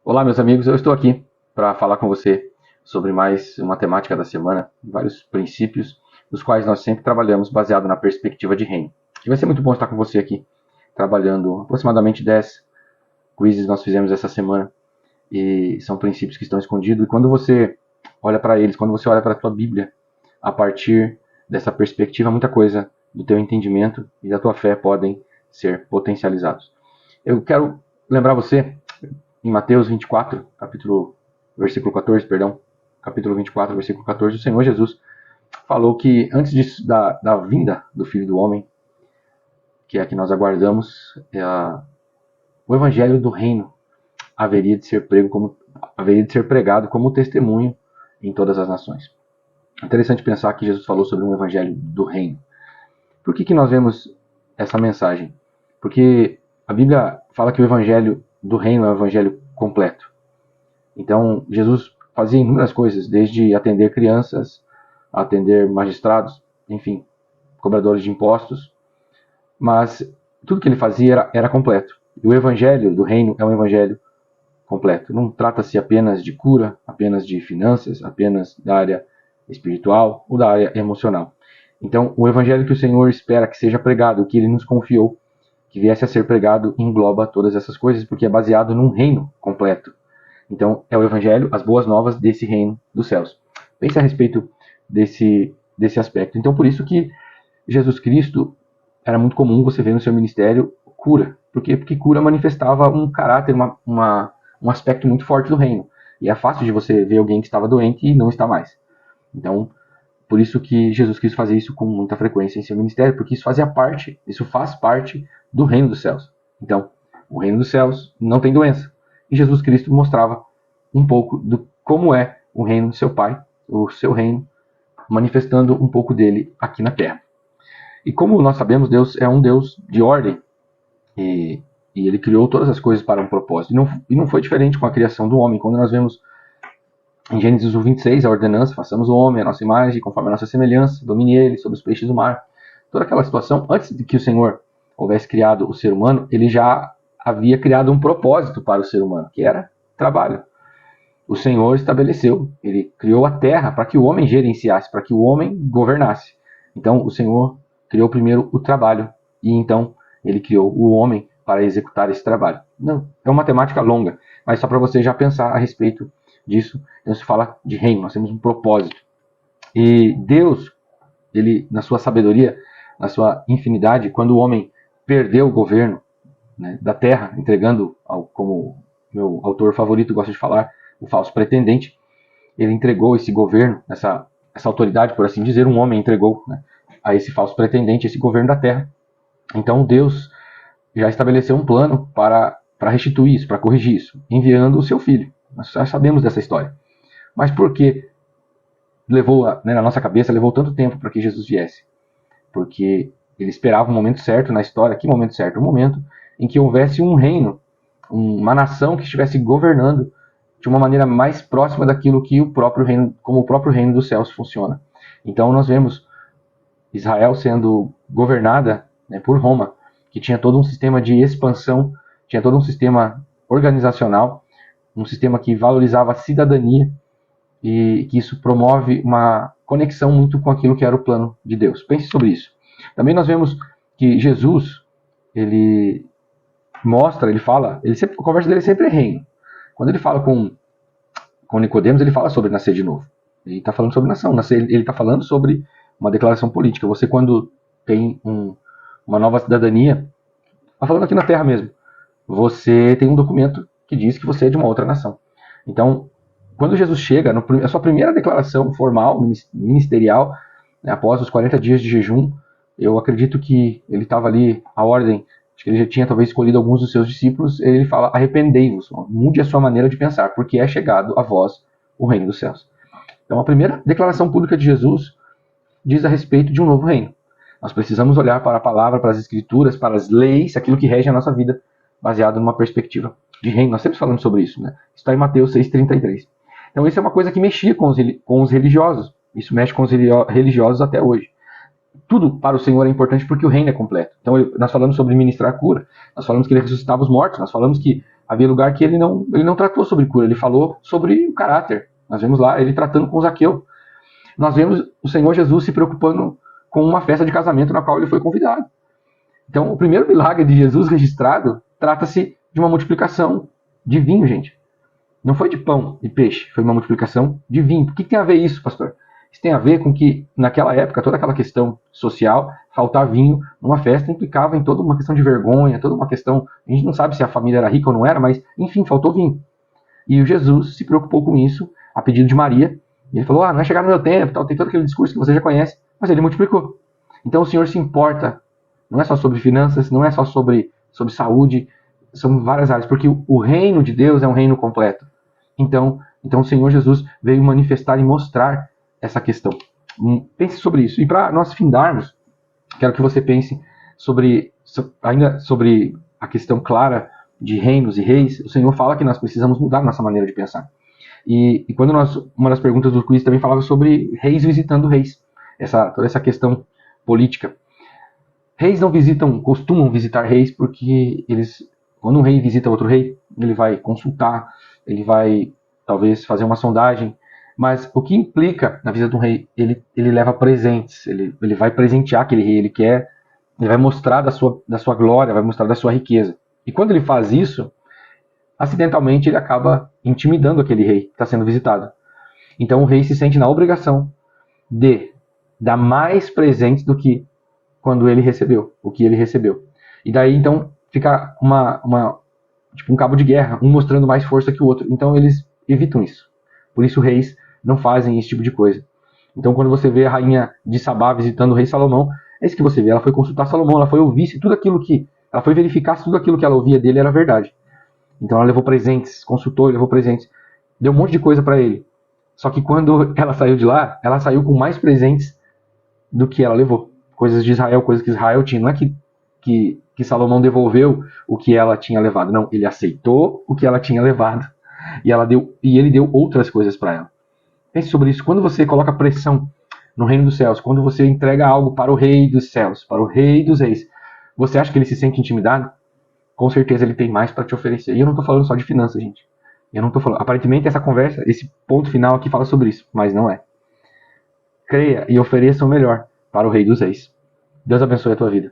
Olá, meus amigos, eu estou aqui para falar com você sobre mais uma temática da semana, vários princípios dos quais nós sempre trabalhamos baseado na perspectiva de reino. E vai ser muito bom estar com você aqui, trabalhando aproximadamente 10 quizzes nós fizemos essa semana, e são princípios que estão escondidos, e quando você olha para eles, quando você olha para a tua Bíblia, a partir dessa perspectiva, muita coisa do teu entendimento e da tua fé podem ser potencializados. Eu quero lembrar você em Mateus 24, versículo 14, capítulo 24, versículo 14, o Senhor Jesus falou que antes da vinda do Filho do Homem, que é a que nós aguardamos, o Evangelho do Reino haveria de ser pregado como testemunho em todas as nações. É interessante pensar que Jesus falou sobre um Evangelho do Reino. Por que nós vemos essa mensagem? Porque a Bíblia fala que o Evangelho do Reino é um Evangelho completo. Então, Jesus fazia inúmeras coisas, desde atender crianças, atender magistrados, enfim, cobradores de impostos, mas tudo que ele fazia era completo. E o Evangelho do Reino é um Evangelho completo. Não trata-se apenas de cura, apenas de finanças, apenas da área espiritual ou da área emocional. Então, o Evangelho que o Senhor espera que seja pregado, o que Ele nos confiou, que viesse a ser pregado, engloba todas essas coisas, porque é baseado num reino completo. Então, é o Evangelho, as boas novas desse reino dos céus. Pense a respeito desse aspecto. Então, por isso que Jesus Cristo, era muito comum você ver no seu ministério cura. Por quê? Porque cura manifestava um caráter, um aspecto muito forte do reino. E é fácil de você ver alguém que estava doente e não está mais. Então, por isso que Jesus quis fazer isso com muita frequência em seu ministério, porque isso faz parte do reino dos céus. Então, o reino dos céus não tem doença. E Jesus Cristo mostrava um pouco de como é o reino de seu Pai, o seu reino, manifestando um pouco dele aqui na Terra. E como nós sabemos, Deus é um Deus de ordem, e Ele criou todas as coisas para um propósito. E não foi diferente com a criação do homem. Quando nós vemos em Gênesis 26, a ordenança, façamos o homem a nossa imagem, conforme a nossa semelhança, domine ele sobre os peixes do mar. Toda aquela situação, antes de que o Senhor houvesse criado o ser humano, Ele já havia criado um propósito para o ser humano, que era trabalho. O Senhor estabeleceu, Ele criou a terra para que o homem gerenciasse, para que o homem governasse. Então, o Senhor criou primeiro o trabalho, e então Ele criou o homem para executar esse trabalho. Não, é uma temática longa, mas só para você já pensar a respeito disso. Então se fala de reino, nós temos um propósito. E Deus, Ele, na sua sabedoria, na sua infinidade, quando o homem perdeu o governo, né, da terra, entregando, como meu autor favorito gosta de falar, o falso pretendente, ele entregou esse governo, essa autoridade, por assim dizer, um homem entregou, né, a esse falso pretendente esse governo da terra. Então Deus já estabeleceu um plano para restituir isso, para corrigir isso, enviando o seu filho. Nós já sabemos dessa história. Mas por que na nossa cabeça levou tanto tempo para que Jesus viesse? Porque Ele esperava o momento certo na história. Que momento certo? O momento em que houvesse um reino, uma nação que estivesse governando de uma maneira mais próxima daquilo que como o próprio reino dos céus funciona. Então nós vemos Israel sendo governada, né, por Roma, que tinha todo um sistema de expansão, tinha todo um sistema organizacional, um sistema que valorizava a cidadania, e que isso promove uma conexão muito com aquilo que era o plano de Deus. Pense sobre isso. Também nós vemos que Jesus, ele mostra, a conversa dele sempre é reino. Quando ele fala com Nicodemos, ele fala sobre nascer de novo. Ele está falando sobre nação, ele está falando sobre uma declaração política. Você, quando tem uma nova cidadania, está falando aqui na Terra mesmo, você tem um documento que diz que você é de uma outra nação. Então, quando Jesus chega, a sua primeira declaração formal, ministerial, né, após os 40 dias de jejum, eu acredito que ele estava ali, a ordem, acho que ele já tinha talvez escolhido alguns dos seus discípulos, ele fala, arrependei-vos, mude a sua maneira de pensar, porque é chegado a vós o reino dos céus. Então, a primeira declaração pública de Jesus diz a respeito de um novo reino. Nós precisamos olhar para a palavra, para as escrituras, para as leis, aquilo que rege a nossa vida, baseado numa perspectiva de reino. Nós sempre falamos sobre isso, né? Isso está em Mateus 6,33. Então isso é uma coisa que mexia com os religiosos. Isso mexe com os religiosos até hoje. Tudo para o Senhor é importante porque o reino é completo. Então nós falamos sobre ministrar cura, nós falamos que Ele ressuscitava os mortos, nós falamos que Havia lugar que ele não tratou sobre cura, ele falou sobre o caráter. Nós vemos lá ele tratando com Zaqueu. Nós vemos o Senhor Jesus se preocupando com uma festa de casamento na qual ele foi convidado. Então, o primeiro milagre de Jesus registrado trata-se de uma multiplicação de vinho, gente. Não foi de pão e peixe, foi uma multiplicação de vinho. O que tem a ver isso, pastor? Isso tem a ver com que, naquela época, toda aquela questão social, faltar vinho numa festa implicava em toda uma questão de vergonha, toda uma questão... A gente não sabe se a família era rica ou não era, mas, enfim, faltou vinho. E o Jesus se preocupou com isso, a pedido de Maria. E ele falou, não é chegar no meu tempo, tal, tem todo aquele discurso que você já conhece, mas ele multiplicou. Então o Senhor se importa, não é só sobre finanças, não é só sobre saúde, são várias áreas, porque o reino de Deus é um reino completo. Então o Senhor Jesus veio manifestar e mostrar essa questão. Pense sobre isso. E para nós findarmos, quero que você pense ainda sobre a questão clara de reinos e reis. O Senhor fala que nós precisamos mudar nossa maneira de pensar. E quando uma das perguntas do quiz também falava sobre reis visitando reis, toda essa questão política. Reis não costumam visitar reis porque quando um rei visita outro rei, ele vai consultar, ele vai talvez fazer uma sondagem, mas o que implica na visita de um rei, ele leva presentes, ele vai presentear aquele rei, ele vai mostrar da sua glória, vai mostrar da sua riqueza. E quando ele faz isso, acidentalmente ele acaba intimidando aquele rei que está sendo visitado. Então o rei se sente na obrigação de dar mais presentes do que quando ele recebeu, o que ele recebeu. E daí então fica tipo um cabo de guerra, um mostrando mais força que o outro. Então eles evitam isso. Por isso reis não fazem esse tipo de coisa. Então quando você vê a rainha de Sabá visitando o rei Salomão, é isso que você vê. Ela foi consultar Salomão, ela foi ouvir se ela foi verificar se tudo aquilo que ela ouvia dele era verdade. Então ela levou presentes, consultou, levou presentes, deu um monte de coisa para ele. Só que quando ela saiu de lá, ela saiu com mais presentes do que ela levou. Coisas de Israel, coisas que Israel tinha. Não é que Salomão devolveu o que ela tinha levado. Não, ele aceitou o que ela tinha levado. E ele deu outras coisas para ela. Pense sobre isso. Quando você coloca pressão no reino dos céus, quando você entrega algo para o rei dos céus, para o rei dos reis, você acha que ele se sente intimidado? Com certeza ele tem mais para te oferecer. E eu não estou falando só de finanças, gente. Eu não estou falando. Aparentemente essa conversa, esse ponto final aqui fala sobre isso, mas não é. Creia e ofereça o melhor para o Rei dos Reis. Deus abençoe a tua vida.